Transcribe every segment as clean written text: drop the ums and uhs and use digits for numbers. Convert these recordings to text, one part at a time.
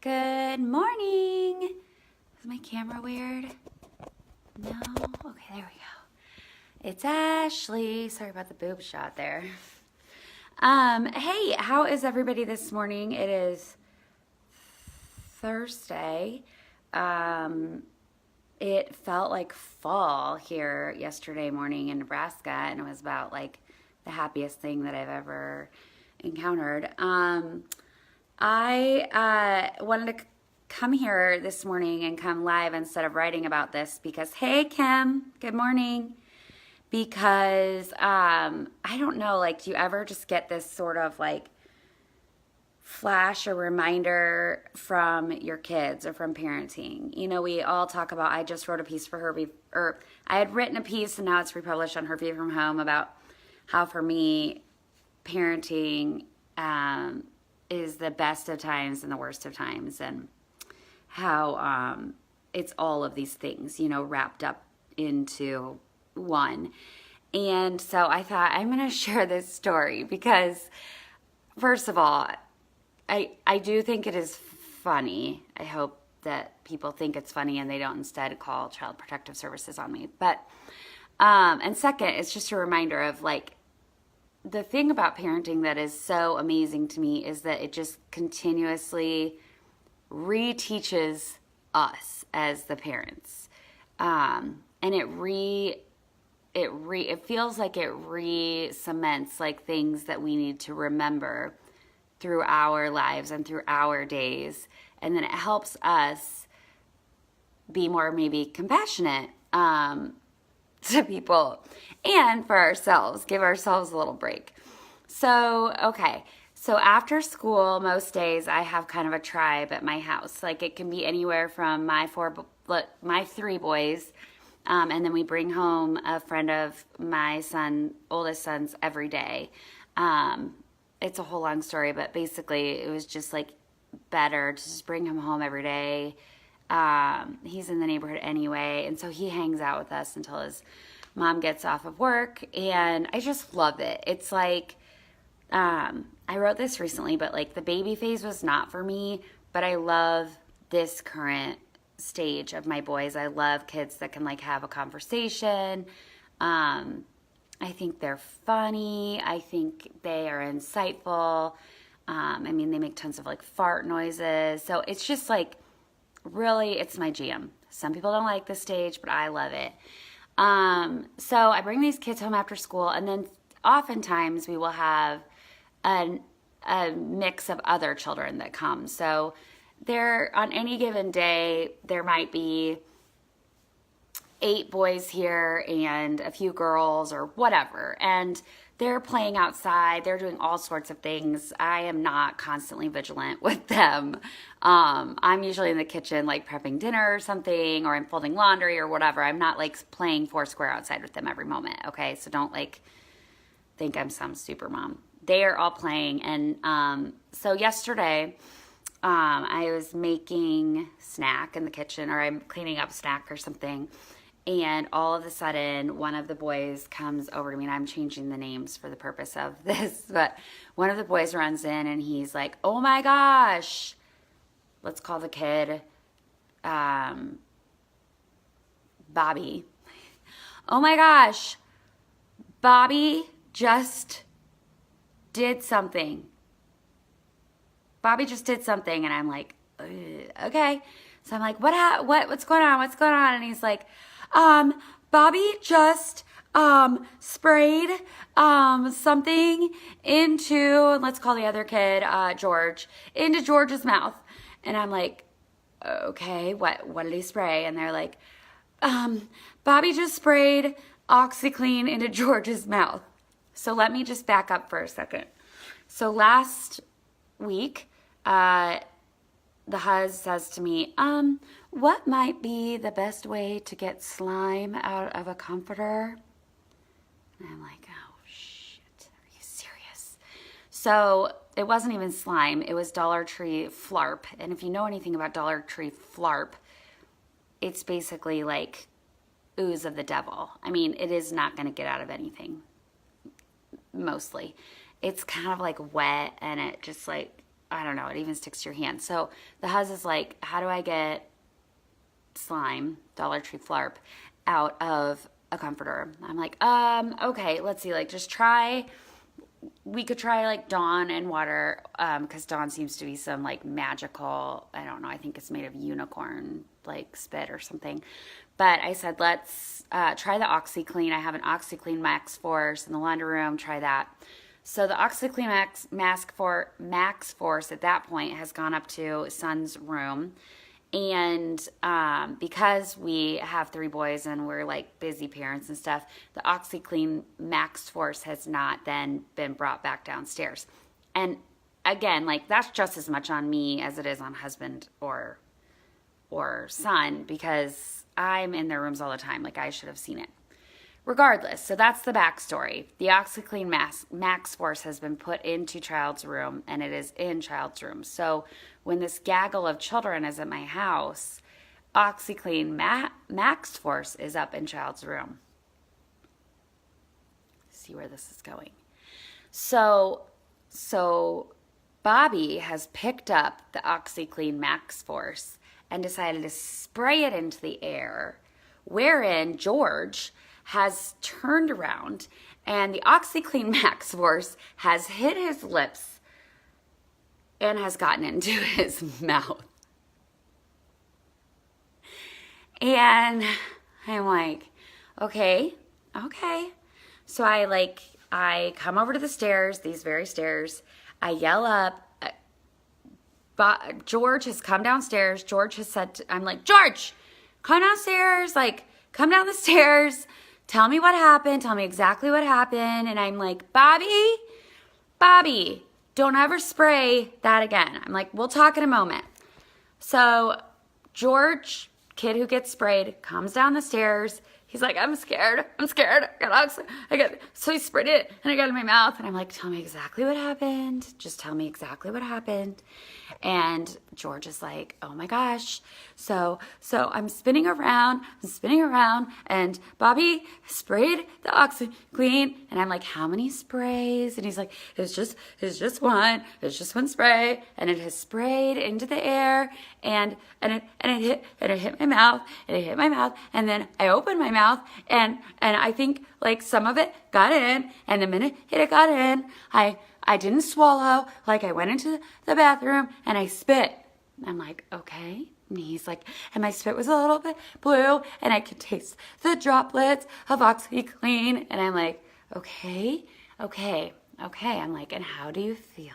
Good morning. Is my camera weird? No? Okay, there we go. It's Ashley. Sorry about the boob shot there. Hey, how is everybody this morning? It is Thursday. It felt like fall here yesterday morning in Nebraska, and it was about like the happiest thing that I've ever encountered. I wanted to come here this morning and come live instead of writing about this because, hey, Kim, good morning. Because I don't know, like, do you ever just get this sort of like flash or reminder from your kids or from parenting? You know, we all talk about, I just wrote a piece for her, or I had written a piece and now it's republished on Her View from Home about how for me, parenting is the best of times and the worst of times, and how it's all of these things, you know, wrapped up into one. And so I thought I'm going to share this story because, first of all, I do think it is funny. I hope that people think it's funny and they don't instead call Child Protective Services on me. But, and second, it's just a reminder of like, the thing about parenting that is so amazing to me is that it just continuously reteaches us as the parents. And it feels like it re-cements like things that we need to remember through our lives and through our days. And then it helps us be more maybe compassionate to people and for ourselves, give ourselves a little break. So, okay. So after school, most days I have kind of a tribe at my house. Like it can be anywhere from my three boys, and then we bring home a friend of my oldest son's every day. It's a whole long story, but basically it was just like better to just bring him home every day. He's in the neighborhood anyway, and so he hangs out with us until his mom gets off of work, and I just love it. It's like, I wrote this recently, but like the baby phase was not for me, but I love this current stage of my boys. I love kids that can like have a conversation. I think they're funny. I think they are insightful. I mean, they make tons of like fart noises. So it's just like, really, it's my jam. Some people don't like this stage, but I love it. So I bring these kids home after school, and then oftentimes we will have a mix of other children that come. So on any given day, there might be 8 boys here and a few girls or whatever. And they're playing outside. They're doing all sorts of things. I am not constantly vigilant with them. I'm usually in the kitchen, like prepping dinner or something, or I'm folding laundry or whatever. I'm not like playing Foursquare outside with them every moment. Okay. So don't like think I'm some super mom. They are all playing. And, so yesterday, I was making snack in the kitchen, or I'm cleaning up snack or something. And all of a sudden, one of the boys comes over to me, and I'm changing the names for the purpose of this, but one of the boys runs in and he's like, oh my gosh, let's call the kid Bobby. Oh my gosh, Bobby just did something. Bobby just did something. And I'm like, okay. So I'm like, what's going on? What's going on? And he's like, Bobby just sprayed something into, let's call the other kid George, into George's mouth. And I'm like, okay, what did he spray? And they're like, Bobby just sprayed OxiClean into George's mouth. So let me just back up for a second. So last week, the hus says to me, what might be the best way to get slime out of a comforter? And I'm like, oh shit, are you serious? So it wasn't even slime, it was Dollar Tree Flarp. And if you know anything about Dollar Tree Flarp, it's basically like ooze of the devil. I mean, it is not going to get out of anything, mostly. It's kind of like wet, and it just like, I don't know, it even sticks to your hand. So the hus is like, how do I get slime, Dollar Tree Flarp, out of a comforter? I'm like, okay, let's see, like just try, we could try like Dawn and water, because Dawn seems to be some like magical, I don't know, I think it's made of unicorn like spit or something. But I said, let's try the OxiClean. I have an OxiClean Max Force in the laundry room, try that. So the OxiClean Max Force at that point has gone up to Son's room. And because we have 3 boys and we're like busy parents and stuff, the OxiClean Max Force has not then been brought back downstairs. And again, like that's just as much on me as it is on husband or son, because I'm in their rooms all the time. Like I should have seen it. Regardless, so that's the backstory. The OxiClean Max Force has been put into Child's room, and it is in Child's room. So when this gaggle of children is at my house, OxiClean Max Force is up in Child's room. See where this is going. So Bobby has picked up the OxiClean Max Force and decided to spray it into the air, wherein George has turned around and the OxiClean Max Force has hit his lips and has gotten into his mouth. And I'm like, okay. So I come over to the stairs, these very stairs. I yell up. George has come downstairs. George has said, I'm like, George, come downstairs. Like, come down the stairs. Tell me what happened. Tell me exactly what happened. And I'm like, Bobby, don't ever spray that again. I'm like, we'll talk in a moment. So George, kid who gets sprayed, comes down the stairs. He's like, I'm scared. So he sprayed it and I got it in my mouth. And I'm like, tell me exactly what happened. Just tell me exactly what happened. And George is like, oh my gosh. So I'm spinning around and Bobby sprayed the OxiClean. And I'm like, how many sprays? And he's like, it's just one spray. And it has sprayed into the air and it hit my mouth. And then I opened my mouth and I think like some of it got in, and the minute it got in, I didn't swallow. Like I went into the bathroom and I spit. I'm like, okay. And he's like, and my spit was a little bit blue and I could taste the droplets of OxiClean. And I'm like, okay. I'm like, and how do you feel?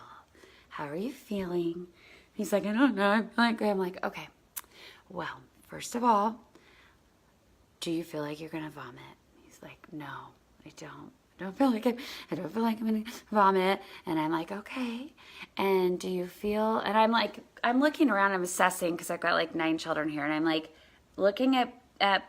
How are you feeling? He's like, I don't know. I'm feeling great. I'm like, okay. Well, first of all, do you feel like you're going to vomit? He's like, no, I don't. I don't feel like I'm going to vomit. And I'm like, okay. And do you feel, and I'm like, I'm looking around, I'm assessing because I've got like 9 children here. And I'm like looking at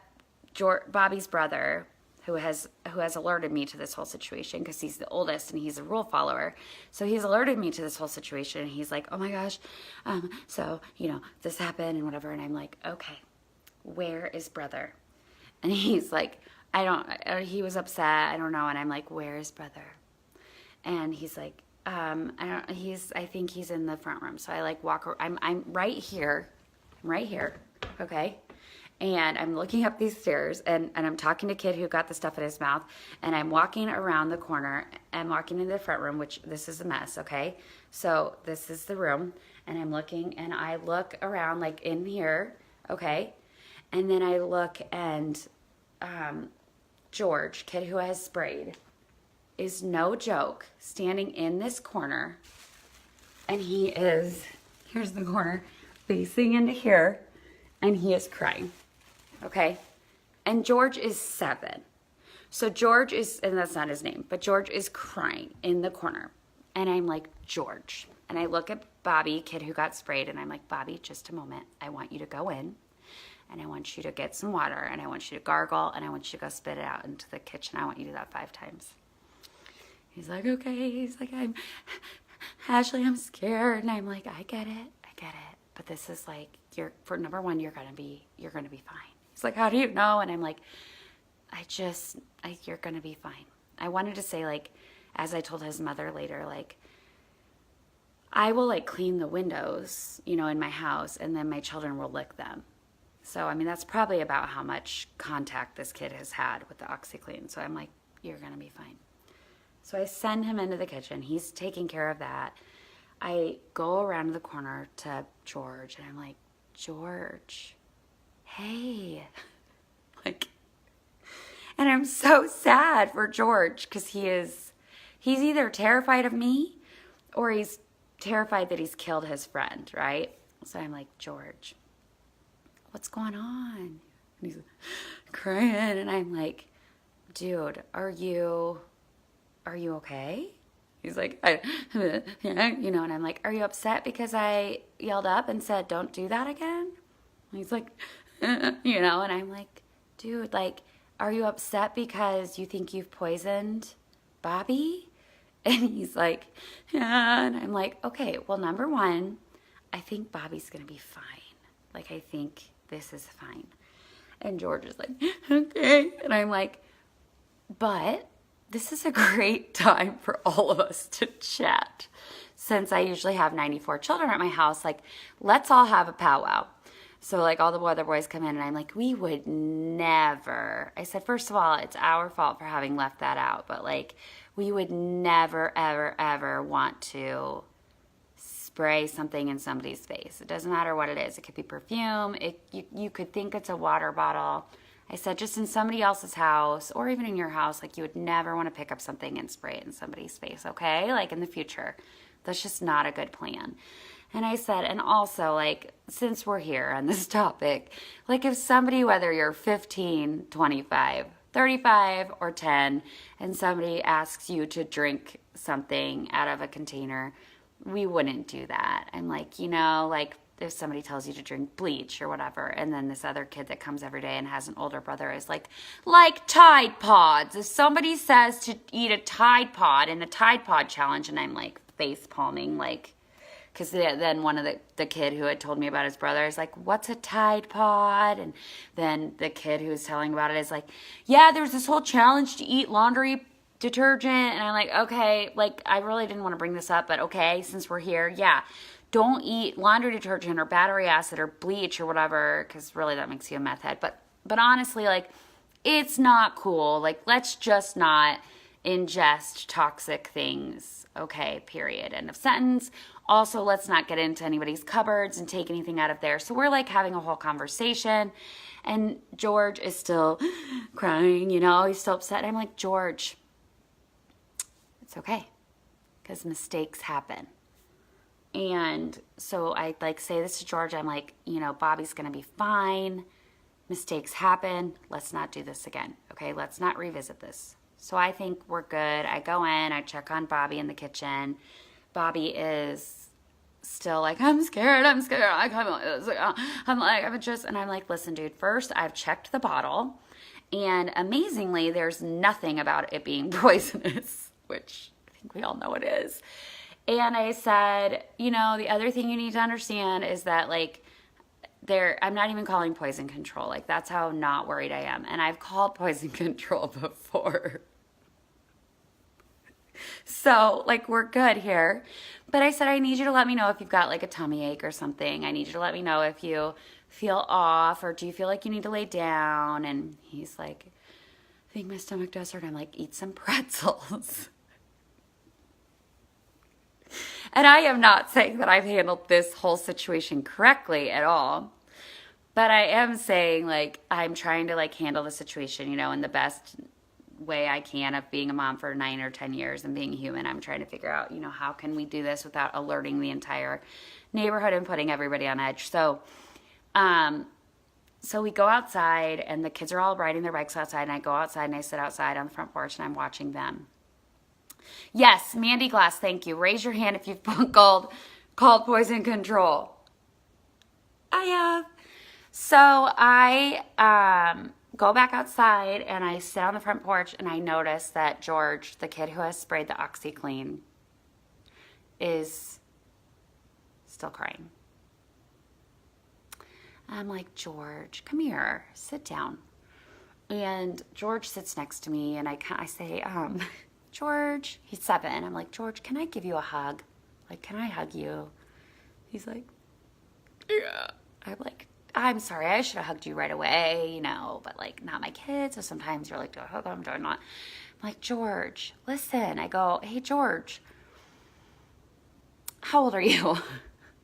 Bobby's brother who has alerted me to this whole situation because he's the oldest and he's a rule follower. So he's alerted me to this whole situation. And he's like, oh my gosh. So, this happened and whatever. And I'm like, okay, where is brother? And he's like, he was upset. I don't know. And I'm like, where is brother? And he's like, I think he's in the front room. So I like walk, I'm right here. Okay. And I'm looking up these stairs and I'm talking to kid who got the stuff in his mouth, and I'm walking around the corner and walking into the front room, which this is a mess. Okay. So this is the room, and I'm looking and I look around like in here. Okay. And then I look and, George, kid who has sprayed, is no joke standing in this corner, and here's the corner, facing into here, and he is crying. Okay. And George is 7. So George is, and that's not his name, but George is crying in the corner. And I'm like, George. And I look at Bobby, kid who got sprayed, and I'm like, Bobby, just a moment. I want you to go in, and I want you to get some water, and I want you to gargle, and I want you to go spit it out into the kitchen. I want you to do that 5 times. He's like, okay. He's like, Ashley, I'm scared. And I'm like, I get it. But this is like, for number one, you're going to be fine. He's like, how do you know? And I'm like, you're going to be fine. I wanted to say, like, as I told his mother later, like, I will like clean the windows, you know, in my house, and then my children will lick them. So, I mean, that's probably about how much contact this kid has had with the OxiClean. So I'm like, you're going to be fine. So I send him into the kitchen. He's taking care of that. I go around the corner to George, and I'm like, George, hey. Like, and I'm so sad for George because he's either terrified of me or he's terrified that he's killed his friend, right? So I'm like, George, what's going on? And he's crying, and I'm like, dude, are you okay? He's like, you know, and I'm like, are you upset because I yelled up and said, don't do that again? And he's like, you know, and I'm like, dude, like, are you upset because you think you've poisoned Bobby? And he's like, yeah. And I'm like, okay, well, number one, I think Bobby's going to be fine. Like, I think this is fine. And George is like, okay. And I'm like, but this is a great time for all of us to chat. Since I usually have 94 children at my house, like, let's all have a powwow. So, like, all the other boys come in, and I'm like, we would never. I said, first of all, it's our fault for having left that out. But, like, we would never, ever, ever want to spray something in somebody's face. It doesn't matter what it is. It could be perfume. You could think it's a water bottle. I said, just in somebody else's house or even in your house, like, you would never want to pick up something and spray it in somebody's face, okay? Like, in the future. That's just not a good plan. And I said, and also, like, since we're here on this topic, like, if somebody, whether you're 15, 25, 35, or 10, and somebody asks you to drink something out of a container, we wouldn't do that. I'm like, you know, like, if somebody tells you to drink bleach or whatever, and then this other kid that comes every day and has an older brother is like Tide Pods. If somebody says to eat a Tide Pod in the Tide Pod challenge, and I'm like face palming, like, because then one of the kid who had told me about his brother is like, what's a Tide Pod? And then the kid who was telling about it is like, yeah, there's this whole challenge to eat laundry detergent. And I'm like, okay, like, I really didn't want to bring this up, but okay, since we're here, yeah. Don't eat laundry detergent or battery acid or bleach or whatever, because really that makes you a meth head. But honestly, like, it's not cool. Like, let's just not ingest toxic things. Okay, period. End of sentence. Also, let's not get into anybody's cupboards and take anything out of there. So we're like having a whole conversation, and George is still crying, you know, he's still upset. And I'm like, George, it's okay, because mistakes happen. And so I like say this to George. I'm like, you know, Bobby's going to be fine. Mistakes happen. Let's not do this again. Okay, let's not revisit this. So I think we're good. I go in, I check on Bobby in the kitchen. Bobby is still like, I'm scared. I'm like, listen, dude, first I've checked the bottle, and amazingly, there's nothing about it being poisonous, which I think we all know it is. And I said, you know, the other thing you need to understand is that, like, I'm not even calling poison control. Like, that's how not worried I am. And I've called poison control before. So, like, we're good here. But I said, I need you to let me know if you've got, like, a tummy ache or something. I need you to let me know if you feel off, or do you feel like you need to lay down? And he's like, I think my stomach does hurt. I'm like, eat some pretzels. And I am not saying that I've handled this whole situation correctly at all. But I am saying, like, I'm trying to, like, handle the situation, you know, in the best way I can of being a mom for 9 or 10 years and being human. I'm trying to figure out, you know, how can we do this without alerting the entire neighborhood and putting everybody on edge. So we go outside, and the kids are all riding their bikes outside, and I go outside and I sit outside on the front porch and I'm watching them. Yes, Mandy Glass, thank you. Raise your hand if you've called poison control. I have. So I go back outside, and I sit on the front porch, and I notice that George, the kid who has sprayed the OxiClean, is still crying. I'm like, George, come here, sit down. And George sits next to me, and I say, George, he's 7. I'm like, George, can I give you a hug? Like, can I hug you? He's like, yeah. I'm like, I'm sorry, I should have hugged you right away, you know, but like not my kids. So sometimes you're like, do I hug them? Do I not? I'm like, George, listen. I go, hey, George, how old are you?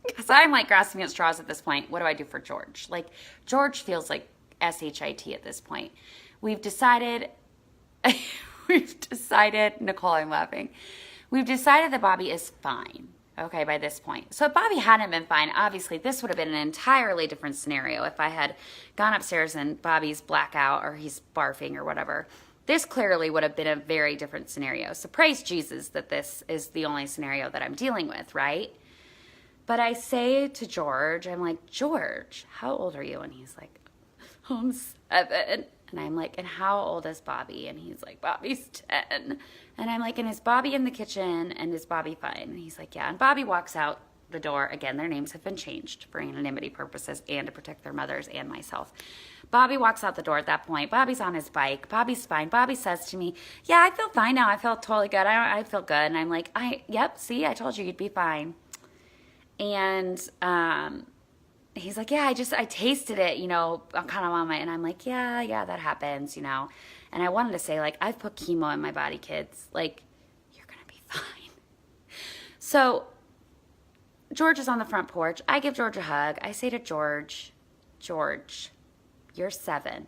Because I'm like grasping at straws at this point. What do I do for George? Like, George feels like SHIT at this point. We've decided, Nicole, I'm laughing. We've decided that Bobby is fine. Okay, by this point. So if Bobby hadn't been fine, obviously this would have been an entirely different scenario if I had gone upstairs and Bobby's blackout or he's barfing or whatever. This clearly would have been a very different scenario. So praise Jesus that this is the only scenario that I'm dealing with, right? But I say to George, I'm like, George, how old are you? And he's like, oh, I'm 7. And I'm like, and how old is Bobby? And he's like, Bobby's 10. And I'm like, and is Bobby in the kitchen? And is Bobby fine? And he's like, yeah. And Bobby walks out the door. Again, their names have been changed for anonymity purposes and to protect their mothers and myself. Bobby walks out the door at that point. Bobby's on his bike. Bobby's fine. Bobby says to me, yeah, I feel fine now. I feel totally good. I feel good. And I'm like, yep, see, I told you you'd be fine. And he's like, yeah, I tasted it, you know, I'm kind of on my, and I'm like, yeah, that happens, you know. And I wanted to say, like, I've put chemo in my body, kids. Like, you're going to be fine. So George is on the front porch. I give George a hug. I say to George, you're 7.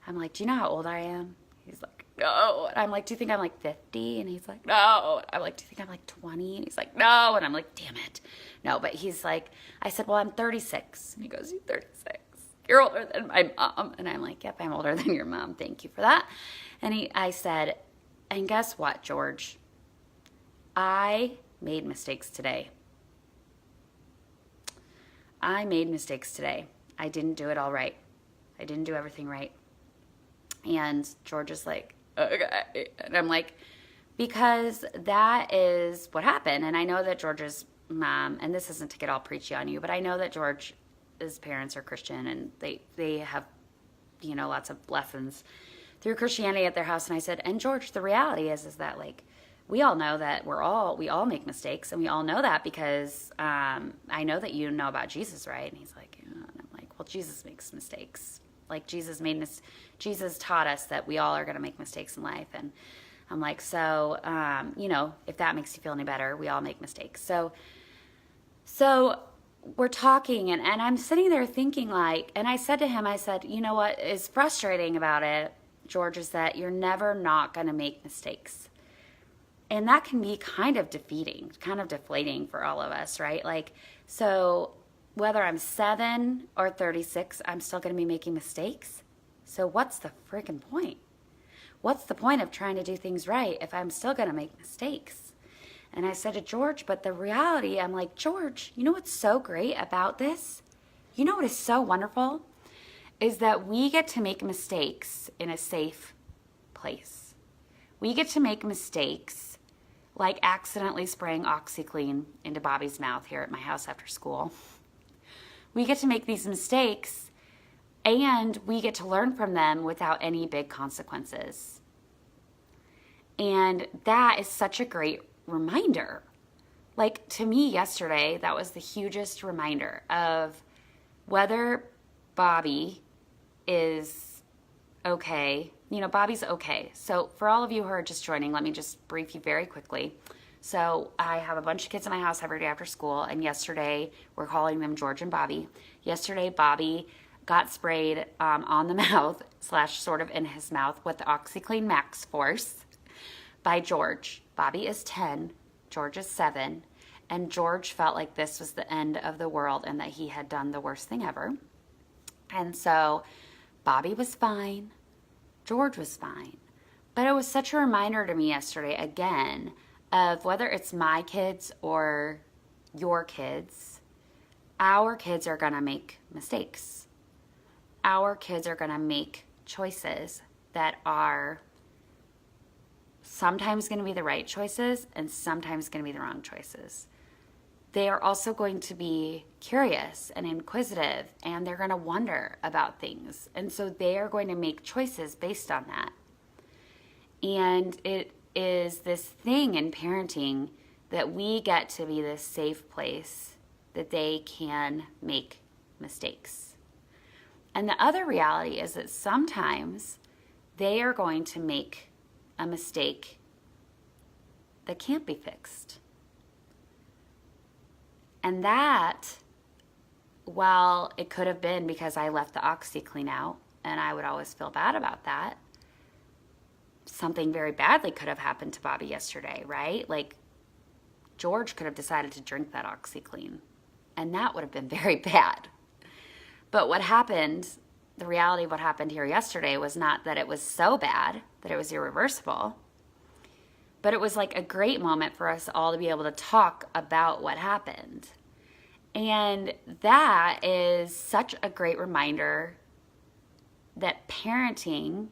I'm like, do you know how old I am? He's like, no. And I'm like, do you think I'm like 50? And he's like, no. I'm like, do you think I'm like 20? And he's like, no. And I'm like, damn it. No, but he's like, I said, well, I'm 36. And he goes, you're 36. You're older than my mom. And I'm like, yep, I'm older than your mom. Thank you for that. And I said, and guess what, George? I made mistakes today. I didn't do it all right. I didn't do everything right. And George is like, okay. And I'm like, because that is what happened. And I know that George's mom, and this isn't to get all preachy on you, but I know that George's parents are Christian and they have, you know, lots of lessons through Christianity at their house. And I said, and George, the reality is that like, we all know that we all make mistakes, and we all know that because I know that you know about Jesus, right? And he's like, yeah. And I'm like, well, Jesus makes mistakes. Like Jesus taught us that we all are going to make mistakes in life. And I'm like, so, you know, if that makes you feel any better, we all make mistakes. So we're talking and I'm sitting there thinking like, and I said to him, I said, you know what is frustrating about it, George, is that you're never not going to make mistakes. And that can be kind of defeating, kind of deflating for all of us, right? Like, so whether I'm 7 or 36, I'm still going to be making mistakes. So what's the freaking point? What's the point of trying to do things right if I'm still going to make mistakes? And I said to George, but the reality, I'm like, George, you know what's so great about this? You know what is so wonderful? Is that we get to make mistakes in a safe place. We get to make mistakes like accidentally spraying OxyClean into Bobby's mouth here at my house after school. We get to make these mistakes and we get to learn from them without any big consequences. And that is such a great reminder. Like to me yesterday, that was the hugest reminder of whether Bobby is okay. You know, Bobby's okay. So for all of you who are just joining, let me just brief you very quickly. So I have a bunch of kids in my house every day after school, and yesterday, we're calling them George and Bobby. Yesterday, Bobby got sprayed on the mouth / sort of in his mouth with the OxyClean Max Force by George. Bobby is 10, George is 7, and George felt like this was the end of the world and that he had done the worst thing ever. And so Bobby was fine. George was fine. But it was such a reminder to me yesterday, again, of whether it's my kids or your kids, our kids are going to make mistakes. Our kids are going to make choices that are sometimes going to be the right choices and sometimes going to be the wrong choices. They are also going to be curious and inquisitive, and they're going to wonder about things. And so they are going to make choices based on that. And it is this thing in parenting that we get to be this safe place that they can make mistakes. And the other reality is that sometimes they are going to make a mistake that can't be fixed. And that, while it could have been because I left the OxiClean out, and I would always feel bad about that, something very badly could have happened to Bobby yesterday, right? Like, George could have decided to drink that OxiClean, and that would have been very bad. But what happened, the reality of what happened here yesterday was not that it was so bad, that it was irreversible, but it was like a great moment for us all to be able to talk about what happened. And that is such a great reminder that parenting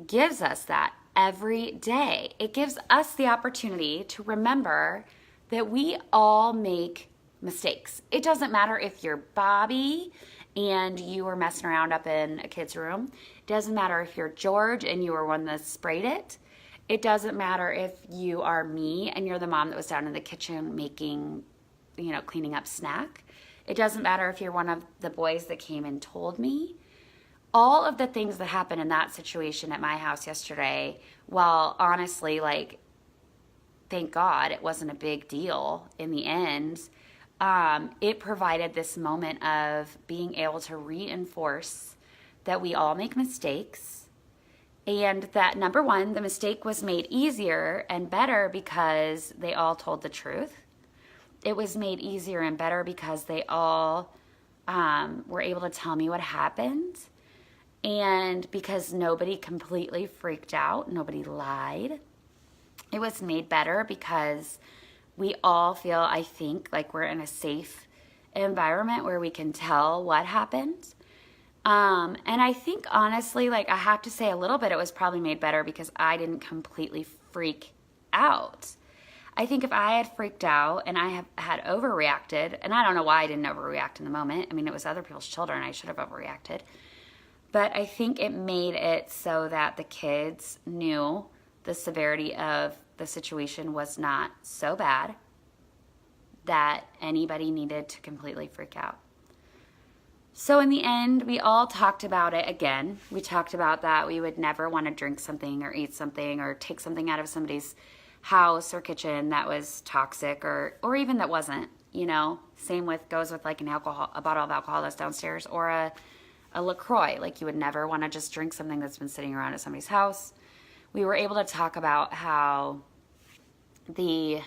gives us that every day. It gives us the opportunity to remember that we all make mistakes. It doesn't matter if you're Bobby and you were messing around up in a kid's room. It doesn't matter if you're George and you were one that sprayed it. It doesn't matter if you are me and you're the mom that was down in the kitchen making, cleaning up snack. It doesn't matter if you're one of the boys that came and told me. All of the things that happened in that situation at my house yesterday, while honestly, thank God it wasn't a big deal in the end, it provided this moment of being able to reinforce that we all make mistakes, and that, number one, the mistake was made easier and better because they all told the truth. It was made easier and better because they all were able to tell me what happened. And because nobody completely freaked out, nobody lied. It was made better because we all feel, I think, like we're in a safe environment where we can tell what happened. And I think, honestly, I have to say a little bit, it was probably made better because I didn't completely freak out. I think if I had freaked out and I had overreacted, and I don't know why I didn't overreact in the moment. I mean, it was other people's children. I should have overreacted. But I think it made it so that the kids knew the severity of the situation was not so bad that anybody needed to completely freak out. So in the end, we all talked about it again. We talked about that we would never want to drink something or eat something or take something out of somebody's house or kitchen that was toxic or even that wasn't, Same goes with a bottle of alcohol that's downstairs or a LaCroix. You would never want to just drink something that's been sitting around at somebody's house. We were able to talk about how we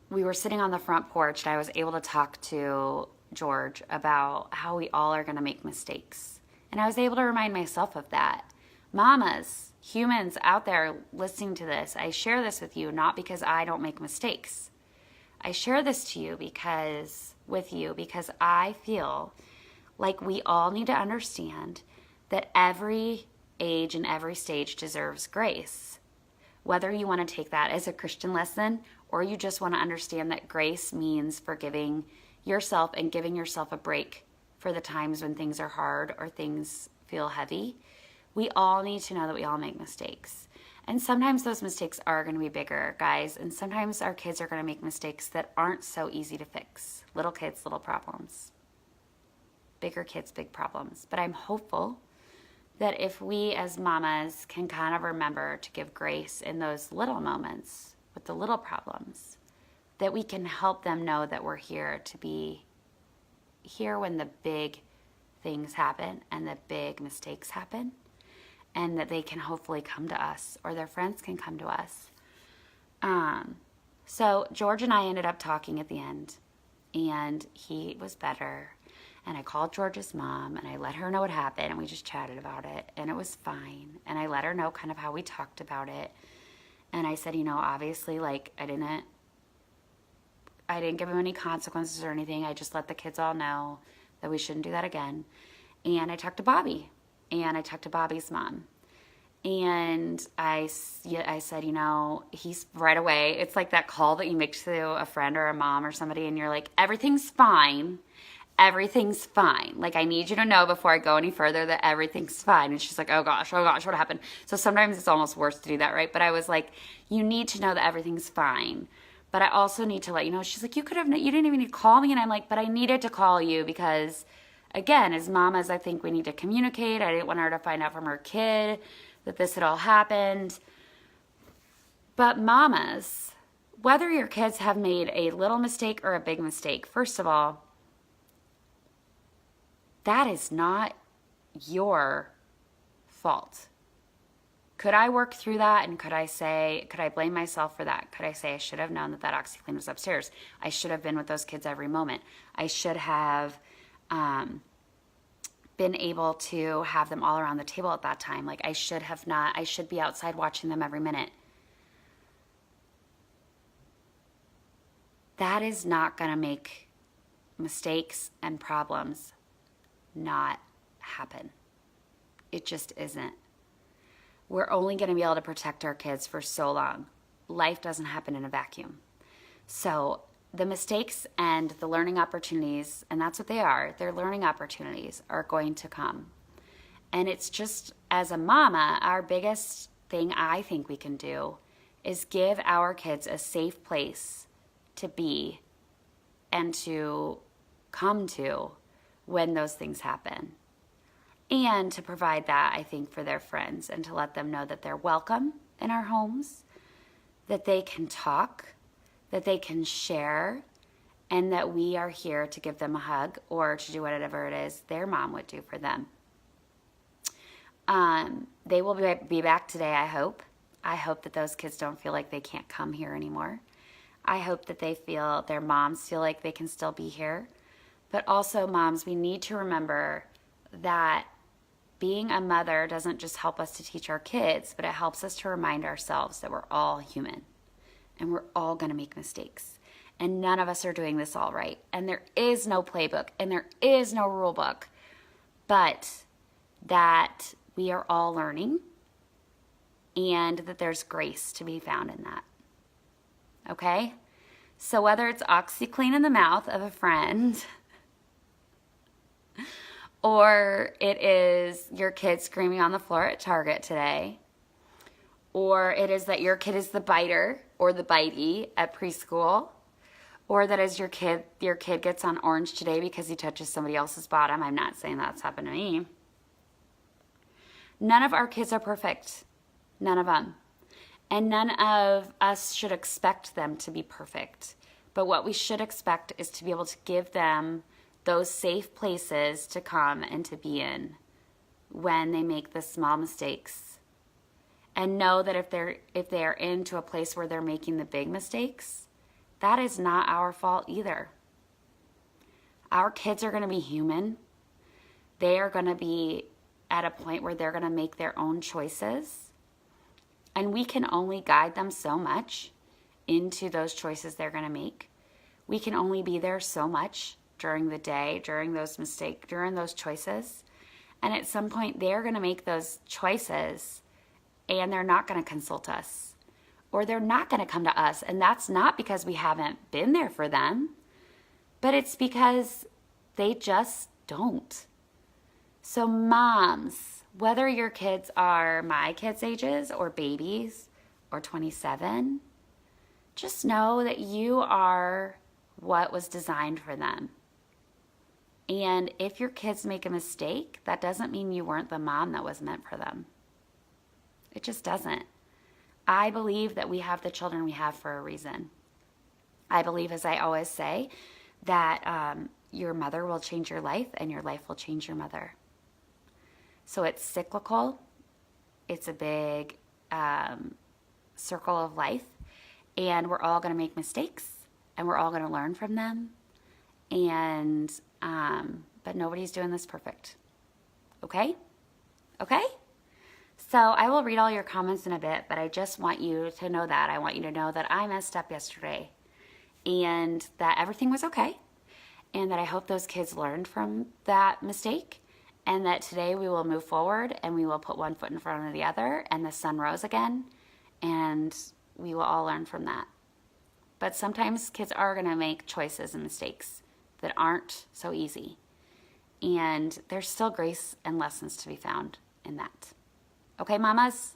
were sitting on the front porch and I was able to talk to George about how we all are going to make mistakes. And I was able to remind myself of that. Mamas, humans out there listening to this, I share this with you not because I don't make mistakes. I share this to you because I feel like we all need to understand that every age and every stage deserves grace. Whether you want to take that as a Christian lesson or you just want to understand that grace means forgiving yourself and giving yourself a break for the times when things are hard or things feel heavy, we all need to know that we all make mistakes. And sometimes those mistakes are going to be bigger, guys, and sometimes our kids are going to make mistakes that aren't so easy to fix. Little kids, little problems. Bigger kids, big problems. But I'm hopeful that if we as mamas can kind of remember to give grace in those little moments with the little problems, that we can help them know that we're here to be here when the big things happen and the big mistakes happen, and that they can hopefully come to us or their friends can come to us. So George and I ended up talking at the end, and he was better. And I called George's mom and I let her know what happened and we just chatted about it and it was fine. And I let her know kind of how we talked about it. And I said, obviously I didn't give him any consequences or anything. I just let the kids all know that we shouldn't do that again. And I talked to Bobby and I talked to Bobby's mom. And I said, he's right away. It's like that call that you make to a friend or a mom or somebody and you're like, everything's fine. everything's fine. Like, I need you to know before I go any further that everything's fine. And she's like, oh gosh, what happened? So sometimes it's almost worse to do that, right? But I was like, you need to know that everything's fine. But I also need to let you know. She's like, you didn't even need to call me. And I'm like, but I needed to call you because, again, as mamas, I think we need to communicate. I didn't want her to find out from her kid that this had all happened. But mamas, whether your kids have made a little mistake or a big mistake, first of all, that is not your fault. Could I work through that, and could I blame myself for that? Could I say I should have known that OxyClean was upstairs? I should have been with those kids every moment. I should have been able to have them all around the table at that time. Like, I should be outside watching them every minute. That is not going to make mistakes and problems not happen. It just isn't. We're only going to be able to protect our kids for so long. Life doesn't happen in a vacuum. So the mistakes and the learning opportunities, and that's what they are, they're learning opportunities, are going to come. And it's just, as a mama, our biggest thing I think we can do is give our kids a safe place to be and to come to when those things happen. And to provide that, I think, for their friends, and to let them know that they're welcome in our homes, that they can talk, that they can share, and that we are here to give them a hug or to do whatever it is their mom would do for them. They will be back today, I hope. I hope that those kids don't feel like they can't come here anymore. I hope that their moms feel like they can still be here. But also, moms, we need to remember that being a mother doesn't just help us to teach our kids, but it helps us to remind ourselves that we're all human and we're all going to make mistakes. And none of us are doing this all right. And there is no playbook and there is no rule book, but that we are all learning and that there's grace to be found in that. Okay? So whether it's OxyClean in the mouth of a friend, or it is your kid screaming on the floor at Target today, or it is that your kid is the biter or the bitey at preschool, or that is your kid gets on orange today because he touches somebody else's bottom. I'm not saying that's happened to me. None of our kids are perfect. None of them. And none of us should expect them to be perfect. But what we should expect is to be able to give them those safe places to come and to be in when they make the small mistakes. And know that if they are into a place where they're making the big mistakes, that is not our fault either. Our kids are going to be human. They are going to be at a point where they're going to make their own choices. And we can only guide them so much into those choices they're going to make. We can only be there so much during the day, during those choices. And at some point, they're going to make those choices and they're not going to consult us, or they're not going to come to us. And that's not because we haven't been there for them, but it's because they just don't. So moms, whether your kids are my kids' ages or babies or 27, just know that you are what was designed for them. And if your kids make a mistake, that doesn't mean you weren't the mom that was meant for them. It just doesn't. I believe that we have the children we have for a reason. I believe, as I always say, that your mother will change your life and your life will change your mother. So it's cyclical. It's a big circle of life. And we're all going to make mistakes. And we're all going to learn from them. And but nobody's doing this perfect. Okay? Okay? So I will read all your comments in a bit, but I just want you to know that. I want you to know that I messed up yesterday and that everything was okay, and that I hope those kids learned from that mistake, and that today we will move forward and we will put one foot in front of the other and the sun rose again, and we will all learn from that. But sometimes kids are going to make choices and mistakes that aren't so easy. And there's still grace and lessons to be found in that. Okay, mamas?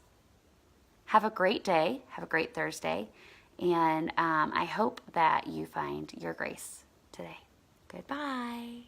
Have a great day. Have a great Thursday. And I hope that you find your grace today. Goodbye.